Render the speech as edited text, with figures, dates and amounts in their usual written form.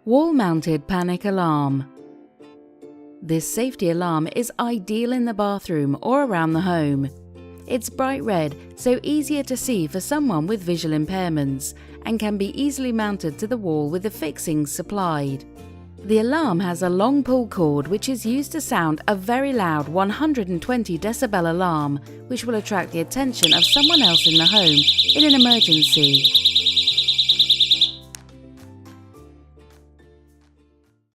Wall-mounted panic alarm. This safety alarm is ideal in the bathroom or around the home. It's bright red, so easier to see for someone with visual impairments, and can be easily mounted to the wall with the fixings supplied. The alarm has a long pull cord which is used to sound a very loud 120 decibel alarm, which will attract the attention of someone else in the home in an emergency.